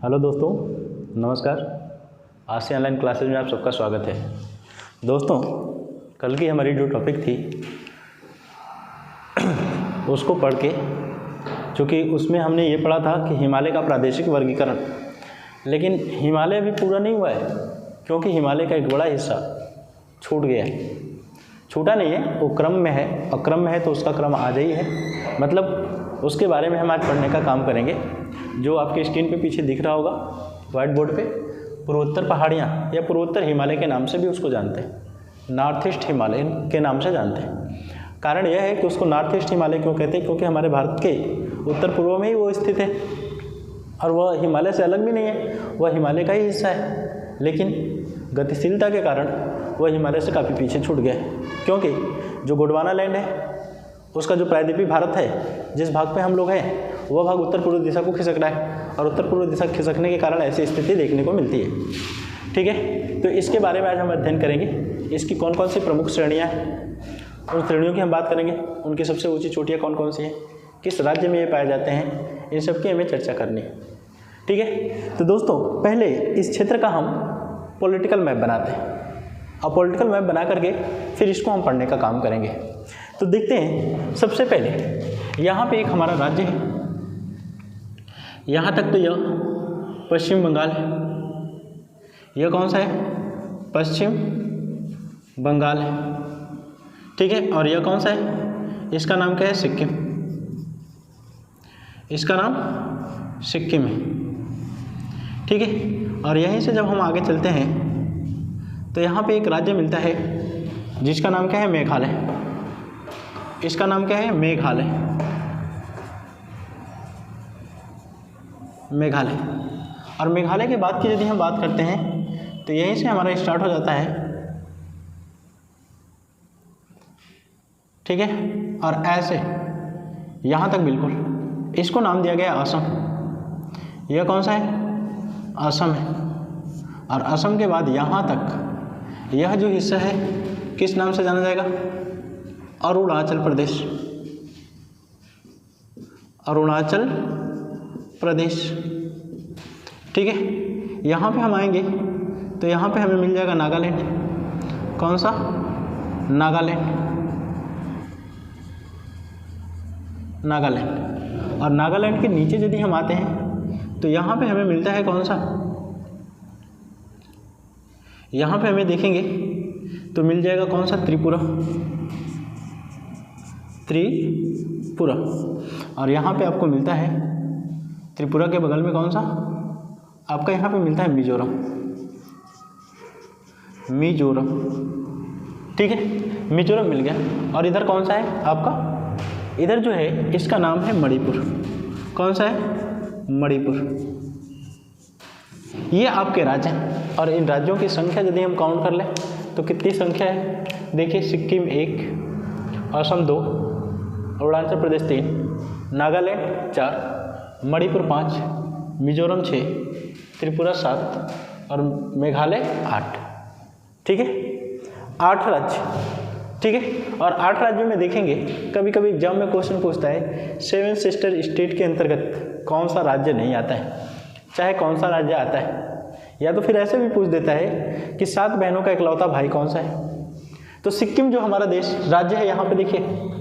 Hello दोस्तों, नमस्कार। आज से ऑनलाइन क्लासेज में आप सबका स्वागत है। दोस्तों, कल की हमारी जो टॉपिक थी उसको पढ़ के, चूँकि उसमें हमने ये पढ़ा था कि हिमालय का प्रादेशिक वर्गीकरण, लेकिन हिमालय भी पूरा नहीं हुआ है क्योंकि हिमालय का एक बड़ा हिस्सा छूट गया है। छूटा नहीं है, वो क्रम में है, और क्रम में है तो उसका क्रम आज ही है, मतलब उसके बारे में हम आज पढ़ने का काम करेंगे। जो आपके स्क्रीन पे पीछे दिख रहा होगा व्हाइट बोर्ड पे, पूर्वोत्तर पहाड़ियाँ या पूर्वोत्तर हिमालय के नाम से भी उसको जानते हैं, नॉर्थ ईस्ट हिमालय के नाम से जानते हैं। कारण यह है कि उसको नॉर्थ ईस्ट हिमालय क्यों कहते हैं, क्योंकि हमारे भारत के उत्तर पूर्व में ही वो स्थित है और वह हिमालय से अलग भी नहीं है, वह हिमालय का ही हिस्सा है, लेकिन गतिशीलता के कारण वह हिमालय से काफ़ी पीछे छूट गया है। क्योंकि जो गोंडवाना लैंड है उसका जो प्रायद्वीपीय भारत है, जिस भाग पे हम लोग हैं, वह भाग उत्तर पूर्व दिशा को खिसक रहा है और उत्तर पूर्व दिशा खिसकने के कारण ऐसी स्थिति देखने को मिलती है। ठीक है, तो इसके बारे में आज हम अध्ययन करेंगे। इसकी कौन कौन सी प्रमुख श्रेणियाँ हैं, उन श्रेणियों की हम बात करेंगे। उनकी सबसे ऊंची चोटियाँ कौन कौन सी हैं, किस राज्य में ये पाए जाते हैं, इन सब की हमें चर्चा करनी है। ठीक है, तो दोस्तों पहले इस क्षेत्र का हम पॉलिटिकल मैप बनाते हैं और पॉलिटिकल मैप बना करके फिर इसको हम पढ़ने का काम करेंगे। तो देखते हैं, सबसे पहले यहाँ पे एक हमारा राज्य है, यहाँ तक तो यह पश्चिम बंगाल है। यह कौन सा है? पश्चिम बंगाल है। ठीक है, और यह कौन सा है? इसका नाम क्या है? सिक्किम। इसका नाम सिक्किम है। ठीक है, और यहीं से जब हम आगे चलते हैं तो यहाँ पे एक राज्य मिलता है जिसका नाम क्या है? मेघालय। इसका नाम क्या है? मेघालय। मेघालय। और मेघालय के बाद की यदि हम बात करते हैं तो यहीं से हमारा स्टार्ट हो जाता है। ठीक है, और ऐसे यहाँ तक बिल्कुल, इसको नाम दिया गया असम। यह कौन सा है? असम है। और असम के बाद यहाँ तक यह जो हिस्सा है किस नाम से जाना जाएगा? अरुणाचल प्रदेश। अरुणाचल प्रदेश। ठीक है, यहाँ पे हम आएंगे तो यहाँ पे हमें मिल जाएगा नागालैंड। कौन सा? नागालैंड। नागालैंड। और नागालैंड के नीचे यदि हम आते हैं तो यहाँ पे हमें मिलता है कौन सा? यहाँ पे हमें देखेंगे तो मिल जाएगा कौन सा? त्रिपुरा। त्रिपुरा। और यहाँ पे आपको मिलता है त्रिपुरा के बगल में कौन सा? आपका यहाँ पे मिलता है मिजोरम। मिजोरम। ठीक है, मिजोरम मिल गया। और इधर कौन सा है आपका? इधर जो है इसका नाम है मणिपुर। कौन सा है? मणिपुर। ये आपके राज्य हैं और इन राज्यों की संख्या यदि हम काउंट कर लें तो कितनी संख्या है? देखिए, सिक्किम 1, असम 2, अरुणाचल प्रदेश 3, नागालैंड 4, मणिपुर 5, मिजोरम 6, त्रिपुरा 7 और मेघालय 8। ठीक है, 8 राज्य। ठीक है, और 8 राज्यों में देखेंगे कभी कभी एग्जाम में क्वेश्चन पूछता है 7 सिस्टर स्टेट के अंतर्गत कौन सा राज्य नहीं आता है, चाहे कौन सा राज्य आता है, या तो फिर ऐसे भी पूछ देता है कि 7 बहनों का इकलौता भाई कौन सा है। तो सिक्किम जो हमारा देश राज्य है, यहाँ पे देखिए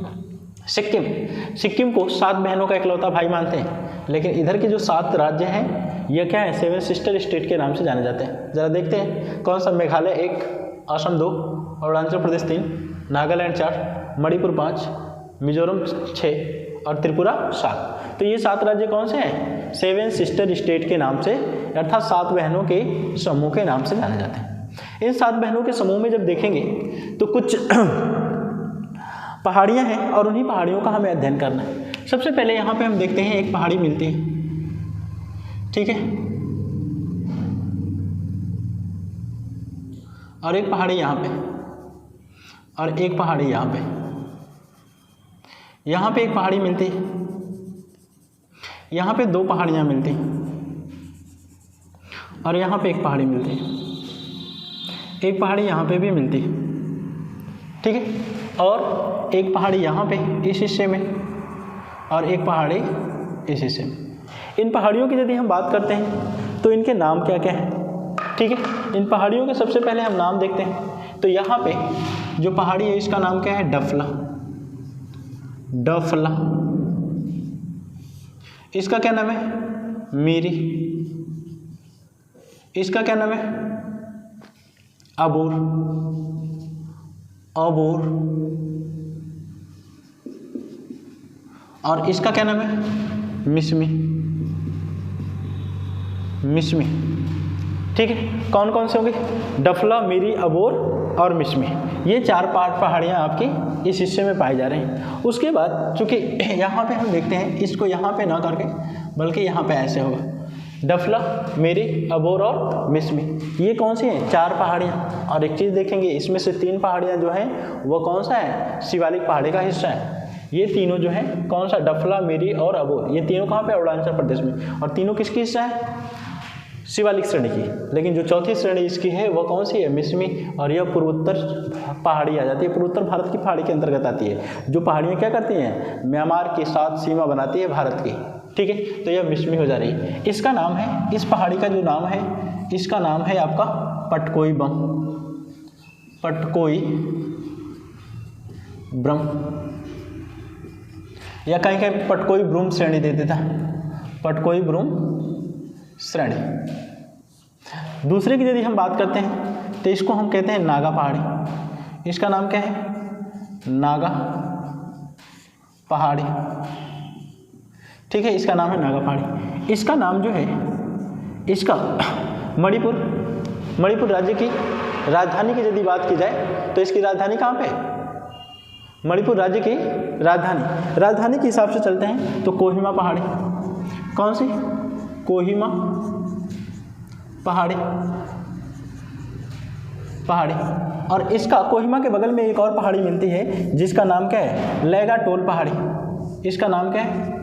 सिक्किम को 7 बहनों का इकलौता भाई मानते हैं, लेकिन इधर के जो 7 राज्य हैं ये क्या है? 7 सिस्टर स्टेट के नाम से जाने जाते हैं। जरा देखते हैं कौन सा? मेघालय 1, असम 2, अरुणाचल प्रदेश 3, नागालैंड 4, मणिपुर 5, मिजोरम 6 और त्रिपुरा 7। तो ये 7 राज्य कौन से हैं? 7 सिस्टर स्टेट के नाम से, अर्थात 7 बहनों के समूह के नाम से जाने जाते हैं। इन 7 बहनों के समूह में जब देखेंगे तो कुछ पहाड़ियाँ हैं और उन्हीं पहाड़ियों का हमें अध्ययन करना है। सबसे पहले यहाँ पे हम देखते हैं एक पहाड़ी मिलती है। ठीक है, और एक पहाड़ी यहाँ पे और एक पहाड़ी यहाँ पे। यहाँ पे एक पहाड़ी मिलती है, यहाँ पे 2 पहाड़ियाँ मिलती और यहाँ पे एक पहाड़ी मिलती है। एक पहाड़ी यहाँ पे भी मिलती है। ठीक है, और एक पहाड़ी यहाँ पे इस हिस्से में और एक पहाड़ी इस हिस्से में। इन पहाड़ियों की यदि हम बात करते हैं तो इनके नाम क्या क्या हैं, ठीक है। इन पहाड़ियों के सबसे पहले हम नाम देखते हैं। तो यहाँ पे जो पहाड़ी है इसका नाम क्या है, डफला। डफला। इसका क्या नाम है, मीरी। इसका क्या नाम है, अबोर। अबोर। और इसका क्या नाम है, मिसमी। मिसमी, ठीक है। कौन कौन से होंगे, डफला, मीरी, अबोर और मिसमी। ये 4 पहाड़ियाँ आपकी इस हिस्से में पाई जा रही हैं। उसके बाद चूँकि यहाँ पे हम देखते हैं, इसको यहाँ पे ना करके बल्कि यहाँ पे ऐसे होगा, डफला, मीरी, अबोर और मिसमी। ये कौन सी हैं, 4 पहाड़ियाँ। और एक चीज़ देखेंगे, इसमें से 3 पहाड़ियाँ जो हैं वो कौन सा है, शिवालिक पहाड़ी का हिस्सा है। ये तीनों जो हैं कौन सा, डफला, मीरी और अबोर, ये तीनों कहाँ पे, अरुणाचल प्रदेश में। और तीनों किसकी हिस्सा है, शिवालिक श्रेणी की। लेकिन जो चौथी श्रेणी इसकी है वो कौन सी है, मिसमी। और यह पूर्वोत्तर पहाड़ी आ जाती है, पूर्वोत्तर भारत की पहाड़ी के अंतर्गत आती है। जो पहाड़ियाँ क्या करती हैं, म्यांमार के साथ सीमा बनाती है भारत की, ठीक है। तो यह मिसमी हो जा रही है। इसका नाम है, इस पहाड़ी का जो नाम है, इसका नाम है आपका पटकोई बम। पटकोई ब्रह्म, या कहीं कहीं पटकोई ब्रूम श्रेणी दे देता, पटकोई ब्रूम श्रेणी। दूसरे की यदि हम बात करते हैं तो इसको हम कहते हैं नागा पहाड़ी। इसका नाम क्या है, नागा पहाड़ी, ठीक है। इसका नाम है नागा पहाड़ी। इसका नाम जो है, इसका मणिपुर राज्य की राजधानी की यदि बात की जाए तो इसकी राजधानी कहाँ पे है, मणिपुर राज्य की राजधानी के हिसाब से चलते हैं तो कोहिमा पहाड़ी। कौन सी, कोहिमा पहाड़ी। और इसका कोहिमा के बगल में एक और पहाड़ी मिलती है जिसका नाम क्या है, लैगा टोल पहाड़ी। इसका नाम क्या है,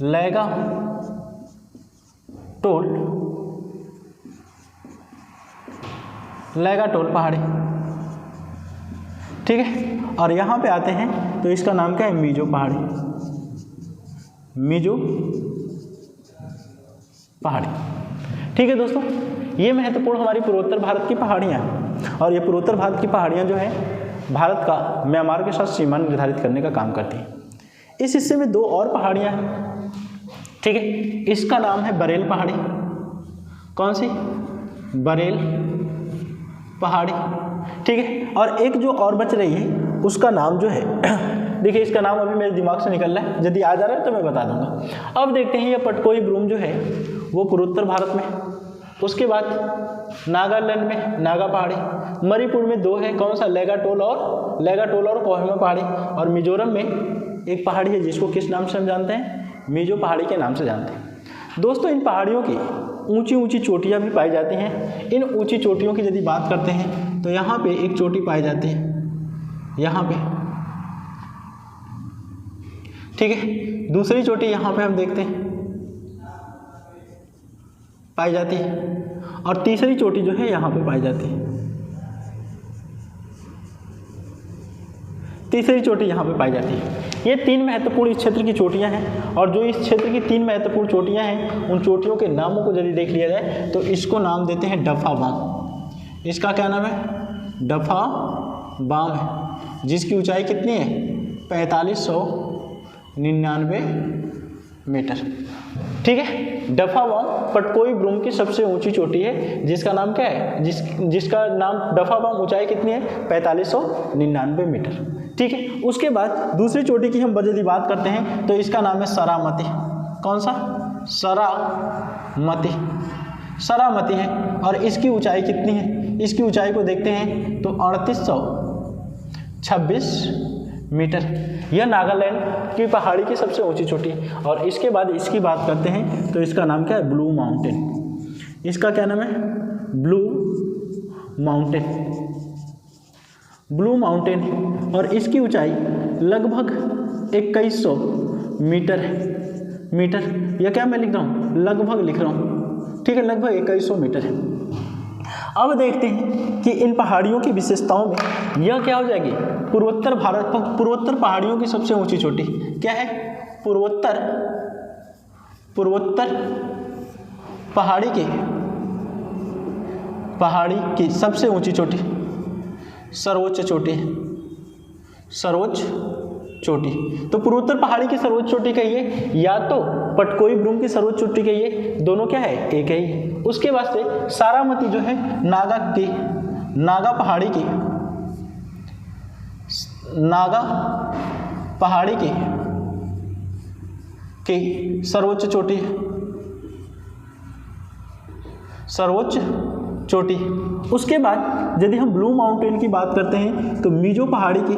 लैगा टोल पहाड़ी, ठीक है। और यहाँ पे आते हैं तो इसका नाम क्या है, मिजो पहाड़ी। मिजो पहाड़ी, ठीक है दोस्तों। ये महत्वपूर्ण हमारी पूर्वोत्तर भारत की पहाड़ियाँ हैं। और ये पूर्वोत्तर भारत की पहाड़ियाँ जो हैं भारत का म्यांमार के साथ सीमा निर्धारित करने का काम करती हैं। इस हिस्से में 2 और पहाड़ियाँ हैं, ठीक है। इसका नाम है बरेल पहाड़ी। कौन सी, बरेल पहाड़ी, ठीक है। और एक जो और बच रही है उसका नाम जो है देखिए, इसका नाम अभी मेरे दिमाग से निकल रहा है, यदि आ जा रहा है तो मैं बता दूंगा। अब देखते हैं, ये पटकोई ब्रूम जो है वो पूर्वोत्तर भारत में। उसके बाद नागालैंड में नागा पहाड़ी, मणिपुर में 2 है, कौन सा, लैगा टोल और कोहिमा पहाड़ी। और मिजोरम में एक पहाड़ी है जिसको किस नाम से हम जानते हैं, मिजो पहाड़ी के नाम से जानते हैं। दोस्तों, इन पहाड़ियों की ऊंची ऊंची चोटियां भी पाई जाती हैं। इन ऊंची चोटियों की यदि बात करते हैं तो यहाँ पे एक चोटी पाई जाती है, यहाँ पे, ठीक है। दूसरी चोटी यहाँ पे हम देखते हैं पाई जाती है, और तीसरी चोटी जो है यहाँ पे पाई जाती है। तीसरी चोटी यहाँ पे पाई जाती है। ये 3 महत्वपूर्ण इस क्षेत्र की चोटियाँ हैं। और जो इस क्षेत्र की 3 महत्वपूर्ण चोटियाँ हैं, उन चोटियों के नामों को यदि देख लिया जाए तो इसको नाम देते हैं डफा बाम। इसका क्या नाम है, डफा बाम है, जिसकी ऊंचाई कितनी है, 4599 मीटर, ठीक है। डफा बाम पटकोई ब्रूम की सबसे ऊंची चोटी है, जिसका नाम क्या है, जिसका नाम डफा बाम, ऊंचाई कितनी है, 4599 मीटर, ठीक है। उसके बाद दूसरी चोटी की हम यदि बात करते हैं तो इसका नाम है सरामती। कौन सा, सरामती है। और इसकी ऊंचाई कितनी है, इसकी ऊंचाई को देखते हैं तो 3826 मीटर। यह नागालैंड की पहाड़ी की सबसे ऊंची चोटी। और इसके बाद इसकी बात करते हैं तो इसका नाम क्या है, ब्लू माउंटेन। इसका क्या नाम है, ब्लू माउंटेन। और इसकी ऊंचाई लगभग 2100 मीटर है। या क्या मैं लिख रहा हूँ, लगभग लिख रहा हूँ, ठीक है, लगभग 2100 मीटर है। अब देखते हैं कि इन पहाड़ियों की विशेषताओं में यह क्या हो जाएगी, पूर्वोत्तर पहाड़ियों की सबसे ऊंची चोटी क्या है, पूर्वोत्तर पहाड़ी की सबसे ऊंची चोटी, सर्वोच्च चोटी, सर्वोच्च चोटी। तो पूर्वोत्तर पहाड़ी की सर्वोच्च चोटी कहिए या तो पटकोई ब्रूम की सर्वोच्च चोटी कहिए, दोनों क्या है, एक ही है। उसके बाद से सारामती जो है नागा पहाड़ी की सर्वोच्च चोटी, सर्वोच्च चोटी। उसके बाद यदि हम ब्लू माउंटेन की बात करते हैं तो मिजो पहाड़ी की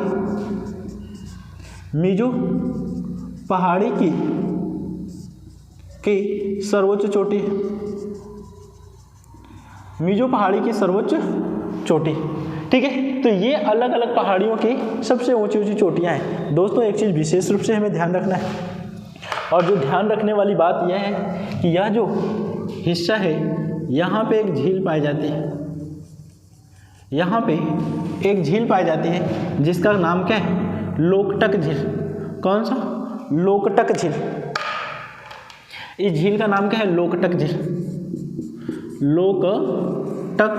सर्वोच्च चोटी, मिजो पहाड़ी की सर्वोच्च चोटी। ठीक है, तो ये अलग अलग पहाड़ियों की सबसे ऊंची ऊंची चोटियां हैं। दोस्तों एक चीज़ विशेष रूप से हमें ध्यान रखना है, और जो ध्यान रखने वाली बात यह है कि यह जो हिस्सा है यहाँ पे एक झील पाई जाती है, यहाँ पे एक झील पाई जाती है जिसका नाम क्या है, लोकटक झील। कौन सा, लोकटक झील। इस झील का नाम क्या है, लोकटक झील, लोकटक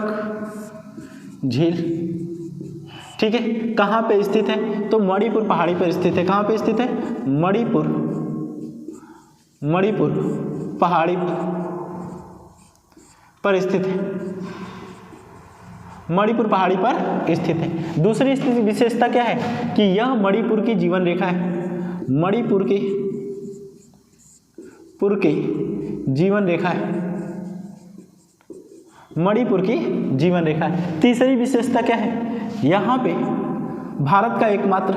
झील। ठीक है, कहाँ पे स्थित है, तो मणिपुर पहाड़ी पर स्थित है। कहाँ पे स्थित है, मणिपुर पहाड़ी पर स्थित है, मणिपुर पहाड़ी पर स्थित है। दूसरी विशेषता क्या है कि यह मणिपुर की जीवन रेखा है, मणिपुर की जीवन रेखा है, मणिपुर की जीवन रेखा है। तीसरी विशेषता क्या है, यहाँ पे भारत का एकमात्र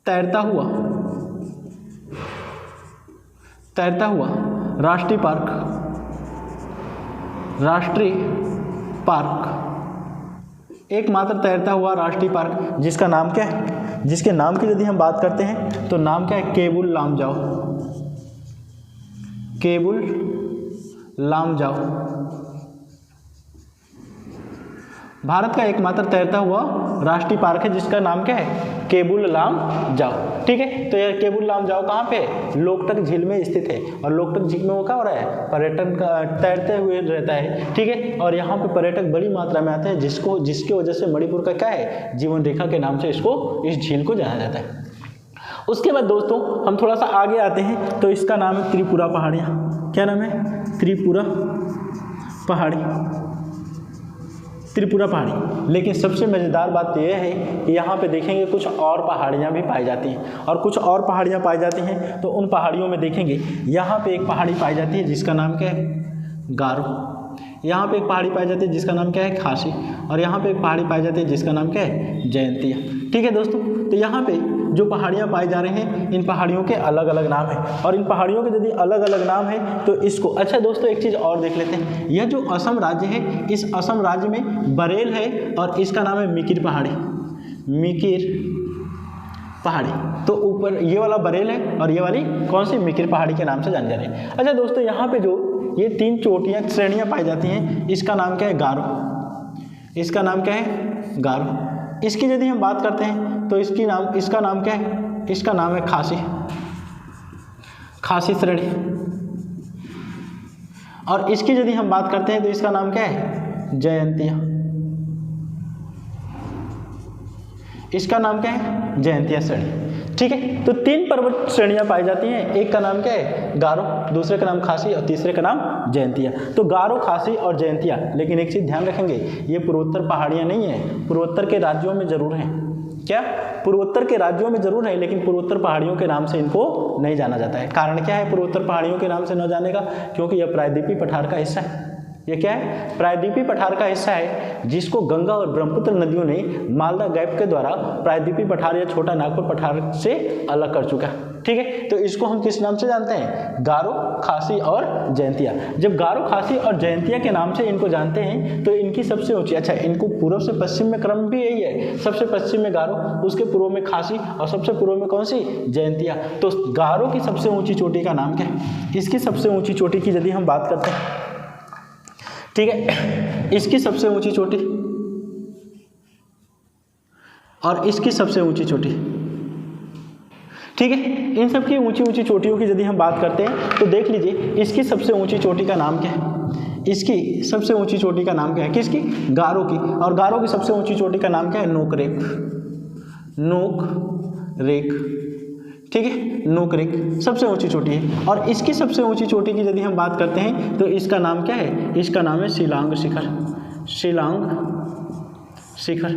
तैरता हुआ राष्ट्रीय पार्क, एकमात्र तैरता हुआ राष्ट्रीय पार्क जिसका नाम क्या है, जिसके नाम की यदि हम बात करते हैं तो नाम क्या है, केबुल लामजाओ। भारत का एकमात्र तैरता हुआ राष्ट्रीय पार्क है जिसका नाम क्या है, केबुल लामजाओ। ठीक है, तो यह केबुल लामजाओ कहाँ पे है, लोकटक झील में स्थित है। और लोकटक झील में वो क्या हो रहा है, पर्यटन का तैरते हुए रहता है। ठीक है, और यहाँ पे पर्यटक बड़ी मात्रा में आते हैं जिसकी वजह से मणिपुर का क्या है, जीवन रेखा के नाम से इस झील को जाना जाता है। उसके बाद दोस्तों हम थोड़ा सा आगे आते हैं तो इसका नाम है त्रिपुरा पहाड़ियाँ। क्या नाम है, त्रिपुरा पहाड़ी। लेकिन सबसे मज़ेदार बात यह है कि यहाँ पे देखेंगे कुछ और पहाड़ियाँ भी पाई जाती हैं, और कुछ और पहाड़ियाँ पाई जाती हैं तो उन पहाड़ियों में देखेंगे यहाँ पे एक पहाड़ी पाई जाती है जिसका नाम क्या है, गारो। यहाँ पे एक पहाड़ी पाई जाती है जिसका नाम क्या है, खासी। और यहाँ पे एक पहाड़ी पाई जाती है जिसका नाम क्या है, जयंतिया। ठीक है दोस्तों, तो यहाँ पे जो पहाड़ियाँ पाई जा रही हैं इन पहाड़ियों के अलग अलग नाम हैं, और इन पहाड़ियों के यदि अलग अलग नाम है तो इसको, अच्छा दोस्तों एक चीज़ और देख लेते हैं। यह जो असम राज्य है, इस असम राज्य में बरेल है और इसका नाम है मिकिर पहाड़ी। तो ऊपर ये वाला बरेल है और ये वाली कौन सी, मिकिर पहाड़ी के नाम से जानी जा रही है। अच्छा दोस्तों, यहाँ पे जो ये 3 चोटियाँ श्रेणियाँ पाई जाती हैं इसका नाम क्या है, गारो। इसका नाम क्या है, गारो। इसकी यदि हम बात करते हैं तो इसका नाम क्या है, इसका नाम है खासी श्रेणी। और इसकी यदि हम बात करते हैं तो इसका नाम क्या है, जयंतिया। इसका नाम क्या है, जयंतिया श्रेणी। ठीक है, तो 3 पर्वत श्रेणियां पाई जाती हैं, एक का नाम क्या है, गारो, दूसरे का नाम खासी और तीसरे का नाम जयंतिया। तो गारो, खासी और जयंतिया। लेकिन एक चीज़ ध्यान रखेंगे, ये पूर्वोत्तर पहाड़ियाँ नहीं है, पूर्वोत्तर के राज्यों में जरूर हैं। क्या, पूर्वोत्तर के राज्यों में जरूर है, लेकिन पूर्वोत्तर पहाड़ियों के नाम से इनको नहीं जाना जाता है। कारण क्या है पूर्वोत्तर पहाड़ियों के नाम से न जाने का, क्योंकि यह प्रायद्वीपीय पठार का हिस्सा है। ये क्या है, प्रायद्वीपीय पठार का हिस्सा है, जिसको गंगा और ब्रह्मपुत्र नदियों ने मालदा गैप के द्वारा प्रायद्वीपीय पठार या छोटा नागपुर पठार से अलग कर चुका है। ठीक है, तो इसको हम किस नाम से जानते हैं, गारो, खासी और जयंतिया। जब गारो, खासी और जयंतिया के नाम से इनको जानते हैं तो इनकी सबसे ऊंची, अच्छा इनको पूर्व से पश्चिम में क्रम भी यही है, सबसे पश्चिम में गारो, उसके पूर्व में खासी और सबसे पूर्व में कौन सी, जयंतिया। तो गारो की सबसे ऊंची चोटी का नाम क्या है, इसकी सबसे ऊंची चोटी की यदि हम बात करते हैं, ठीक है, इसकी सबसे ऊंची चोटी और इसकी सबसे ऊंची चोटी, ठीक है। इन सब की ऊंची ऊंची चोटियों की यदि हम बात करते हैं तो देख लीजिए इसकी सबसे ऊंची चोटी का नाम क्या है, इसकी सबसे ऊंची चोटी का नाम क्या है, किसकी, गारो की। और गारो की सबसे ऊंची चोटी का नाम क्या है, नोकरेक, नोकरेक, ठीक है, नोकरेक सबसे ऊंची चोटी है। और इसकी सबसे ऊंची चोटी की यदि हम बात करते हैं तो इसका नाम क्या है, इसका नाम है शिलांग शिखर, शिलांग शिखर,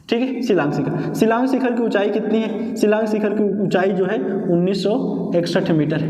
ठीक है, शिलांग शिखर। शिलांग शिखर की ऊंचाई कितनी है, शिलांग शिखर की ऊंचाई जो है 1961 मीटर है,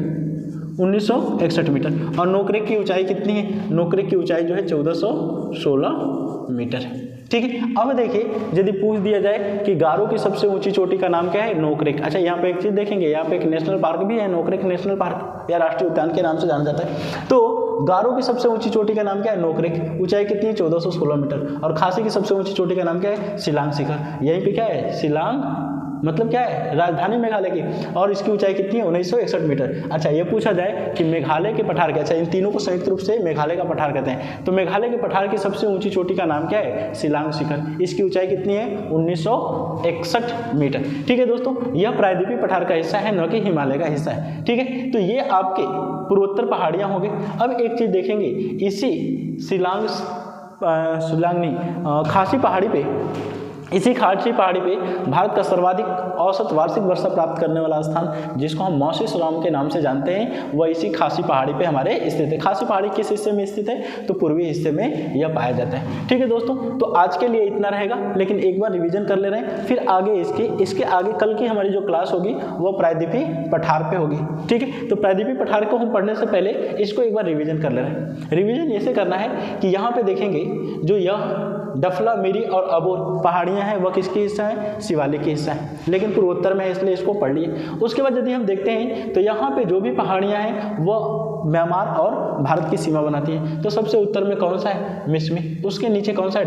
1961 मीटर। और नोकरेक की ऊंचाई कितनी है, नोकरेक की ऊंचाई जो है 1416 मीटर है, ठीक है। अब देखिए यदि पूछ दिया जाए कि गारो की सबसे ऊंची चोटी का नाम क्या है, नोकरेक। अच्छा, यहाँ पे एक चीज देखेंगे, यहाँ पे एक नेशनल पार्क भी है, नोकरेक नेशनल पार्क या राष्ट्रीय उद्यान के नाम से जाना जाता है। तो गारो की सबसे ऊंची चोटी का नाम क्या है, नोकरेक, ऊंचाई कितनी है 1416 मीटर। और खासी की सबसे ऊंची चोटी का नाम क्या है, शिलांग शिखर। यहीं पे क्या है, शिलांग मतलब क्या है, राजधानी मेघालय की, और इसकी ऊंचाई कितनी है 1961 मीटर। अच्छा, ये पूछा जाए कि मेघालय के पठार के, अच्छा इन तीनों को संयुक्त रूप से मेघालय का पठार कहते हैं, तो मेघालय के पठार की सबसे ऊंची चोटी का नाम क्या है, शिलांग शिखर। इसकी ऊंचाई कितनी है 1961 मीटर, ठीक है दोस्तों। यह प्रायद्वीपीय पठार का हिस्सा है, न कि हिमालय का हिस्सा है, ठीक है। तो ये आपके पूर्वोत्तर पहाड़ियां हो गई। अब एक चीज देखेंगे, इसी शिलांग नहीं, खासी पहाड़ी पे, इसी खासी पहाड़ी पे भारत का सर्वाधिक औसत वार्षिक वर्षा प्राप्त करने वाला स्थान, जिसको हम मौसिस राम के नाम से जानते हैं, वह इसी खासी पहाड़ी पे हमारे स्थित है। खासी पहाड़ी किस हिस्से में स्थित है, तो पूर्वी हिस्से में यह पाया जाता है, ठीक है दोस्तों। तो आज के लिए इतना रहेगा, लेकिन एक बार रिवीजन कर ले रहे हैं, फिर आगे इसके आगे कल की हमारी जो क्लास होगी वो प्रायद्वीपीय पठार पे होगी, ठीक है। तो प्रायद्वीपीय पठार को हम पढ़ने से पहले इसको एक बार रिवीजन कर ले रहे हैं। रिवीजन ऐसे करना है कि यहाँ पे देखेंगे जो यह डफला, मिरी और अबोर पहाड़ियां हैं वह किसकी हिस्सा है, शिवालिक की हिस्सा है, लेकिन पूर्वोत्तर में है इसलिए इसको पढ़ लिए। उसके बाद यदि हम देखते हैं तो यहाँ पे जो भी पहाड़ियां हैं वह म्यांमार और भारत की सीमा बनाती हैं। तो सबसे उत्तर में कौन सा है, मिसमी, उसके नीचे कौन सा है,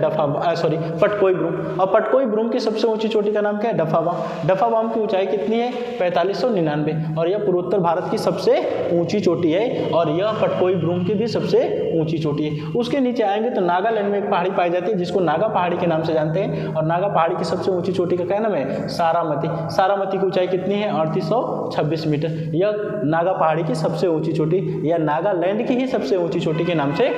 पटकोई ब्रूम, और पटकोई ब्रूम की सबसे ऊंची चोटी का नाम क्या है, डफाबाम। डफाबाम की ऊंचाई कितनी है 4599, और यह पूर्वोत्तर भारत की सबसे ऊंची चोटी है, और यह पटकोई ब्रूम की भी सबसे ऊंची चोटी है। उसके नीचे आएंगे तो नागालैंड में एक पहाड़ी पाई जाती है जिसको नागा पहाड़ी के नाम से जानते हैं, और नागा पहाड़ी की सबसे ऊंची चोटी का क्या नाम है, सारामती। सारामती की ऊंचाई कितनी है 3826 मीटर। यह नागा पहाड़ी की सबसे ऊंची चोटी या नागालैंड की ही सबसे ऊंची चोटी के नाम से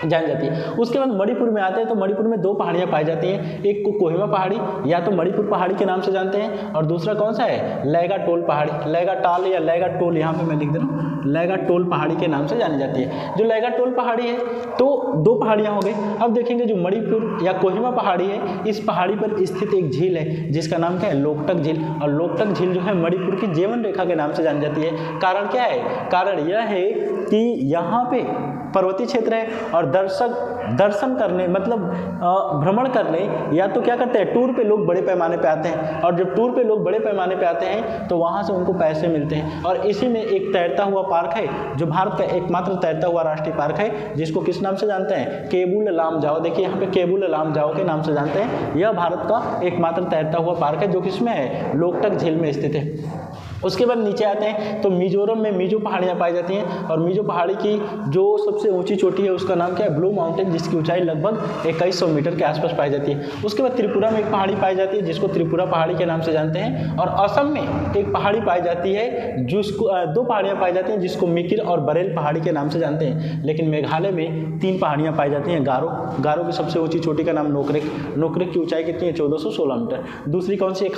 जानी जाती है। उसके बाद मणिपुर में आते हैं तो मणिपुर में दो पहाड़ियां पाई जाती हैं, एक को कोहिमा पहाड़ी या तो मणिपुर पहाड़ी के नाम से जानते हैं, और दूसरा कौन सा है, लैगा टोल पहाड़ी, लैगा टाल या लैगा टोल, यहाँ पे मैं लिख दे रहा हूँ, लैगा टोल पहाड़ी के नाम से जानी जाती है। जो लैगा टोल पहाड़ी है तो दो पहाड़ियां हो गई। अब देखेंगे जो मणिपुर या कोहिमा पहाड़ी है, इस पहाड़ी पर स्थित एक झील है जिसका नाम क्या है, लोकटक झील, और लोकटक झील जो है मणिपुर की जीवन रेखा के नाम से जानी जाती है। कारण क्या है, कारण यह है कि यहाँ पे पर्वतीय क्षेत्र है, और दर्शन करने मतलब भ्रमण करने या तो क्या करते हैं, टूर पे लोग बड़े पैमाने पे आते हैं, और जब टूर पे लोग बड़े पैमाने पे आते हैं तो वहाँ से उनको पैसे मिलते हैं। और इसी में एक तैरता हुआ पार्क है जो भारत का एकमात्र तैरता हुआ राष्ट्रीय पार्क है, जिसको किस नाम से जानते हैं, केबुल लामजाओ। देखिए यहाँ पे केबुल लामजाओ के नाम से जानते हैं। यह भारत का एकमात्र तैरता हुआ पार्क है जो किसमें है, लोकटक झील में स्थित है। उसके बाद नीचे आते हैं तो मिजोरम में मिजो पहाड़ियाँ पाई जाती हैं, और मिजो पहाड़ी की जो सबसे ऊंची चोटी है उसका नाम क्या है, ब्लू माउंटेन, जिसकी ऊंचाई लगभग 2100 मीटर के आसपास पाई जाती है। उसके बाद त्रिपुरा में एक पहाड़ी पाई जाती है जिसको त्रिपुरा पहाड़ी के नाम से जानते हैं, और असम में एक पहाड़ी पाई जाती है जिसको दो पहाड़ियाँ पाई जाती हैं जिसको मिकिर और बरेल पहाड़ी के नाम से जानते हैं। लेकिन मेघालय में 3 पहाड़ियाँ पाई जाती हैं, गारो की सबसे ऊँची चोटी का नाम नोकरेक की ऊँचाई कितनी है 1416 मीटर। दूसरी कौन सी है,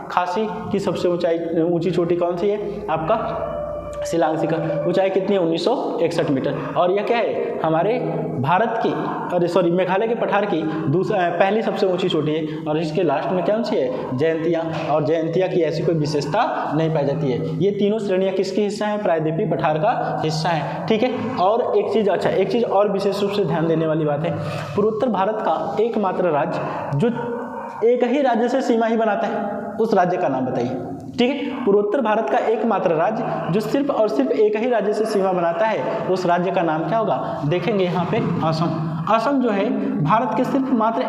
खासी की सबसे ऊँची चोटी कौन सी है, आपका शिलांग शिखर, ऊंचाई कितनी है 1961 मीटर। और यह क्या है, हमारे भारत की मेघालय के पठार की पहली सबसे ऊंची चोटी है। और इसके लास्ट में कौन सी है, जयंतिया, और जयंतिया की ऐसी कोई विशेषता नहीं पाई जाती है। ये तीनों श्रेणियां किसकी हिस्सा है, प्रायद्वीपीय पठार का हिस्सा है, ठीक है। और एक चीज़ और विशेष रूप से ध्यान देने वाली बात है, पूर्वोत्तर भारत का एकमात्र राज्य जो एक ही राज्य से सीमा ही बनाता है, उस राज्य का नाम बताइए, ठीक है। पूर्वोत्तर भारत का एकमात्र राज्य जो सिर्फ और सिर्फ एक ही राज्य से सीमा बनाता है, उस राज्य का नाम क्या होगा, देखेंगे यहाँ पे असम। असम जो है भारत के सिर्फ मात्र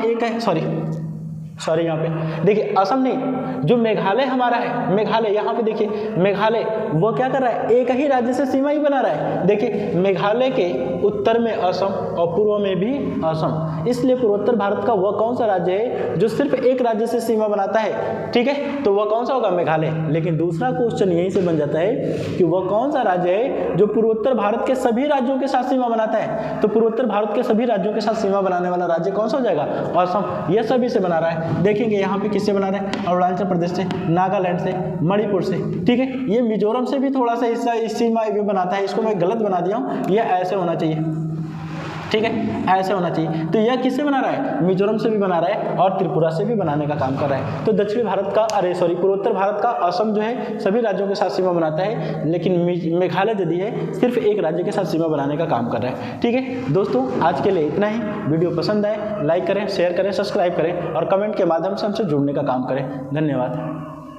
सॉरी यहाँ पे देखिए असम नहीं, जो मेघालय हमारा है, मेघालय यहाँ पे देखिए, मेघालय वो क्या कर रहा है, एक ही राज्य से सीमा ही बना रहा है। देखिए मेघालय के उत्तर में असम और पूर्व में भी असम, इसलिए पूर्वोत्तर भारत का वह कौन सा राज्य है जो सिर्फ एक राज्य से सीमा बनाता है, ठीक है, तो वह कौन सा होगा, मेघालय। लेकिन दूसरा क्वेश्चन यहीं से बन जाता है कि वह कौन सा राज्य है जो पूर्वोत्तर भारत के सभी राज्यों के साथ सीमा बनाता है, तो पूर्वोत्तर भारत के सभी राज्यों के साथ सीमा बनाने वाला राज्य कौन सा हो जाएगा, असम। यह सभी से बना रहा है। देखेंगे यहाँ पे किससे बना रहे हैं, अरुणाचल प्रदेश से, नागालैंड से, मणिपुर से, ठीक है। ये मिजोरम से भी थोड़ा सा हिस्सा इस सीमा में बनाता है, इसको मैं गलत बना दिया हूँ, ये ऐसे होना चाहिए, ठीक है, ऐसे होना चाहिए। तो यह किससे बना रहा है, मिजोरम से भी बना रहा है और त्रिपुरा से भी बनाने का काम कर रहा है। तो दक्षिणी भारत का पूर्वोत्तर भारत का असम जो है सभी राज्यों के साथ सीमा बनाता है, लेकिन मेघालय यदि है सिर्फ एक राज्य के साथ सीमा बनाने का काम कर रहा है, ठीक है। दोस्तों आज के लिए इतना ही। वीडियो पसंद आए लाइक करें, शेयर करें, सब्सक्राइब करें और कमेंट के माध्यम से हमसे जुड़ने का काम करें। धन्यवाद।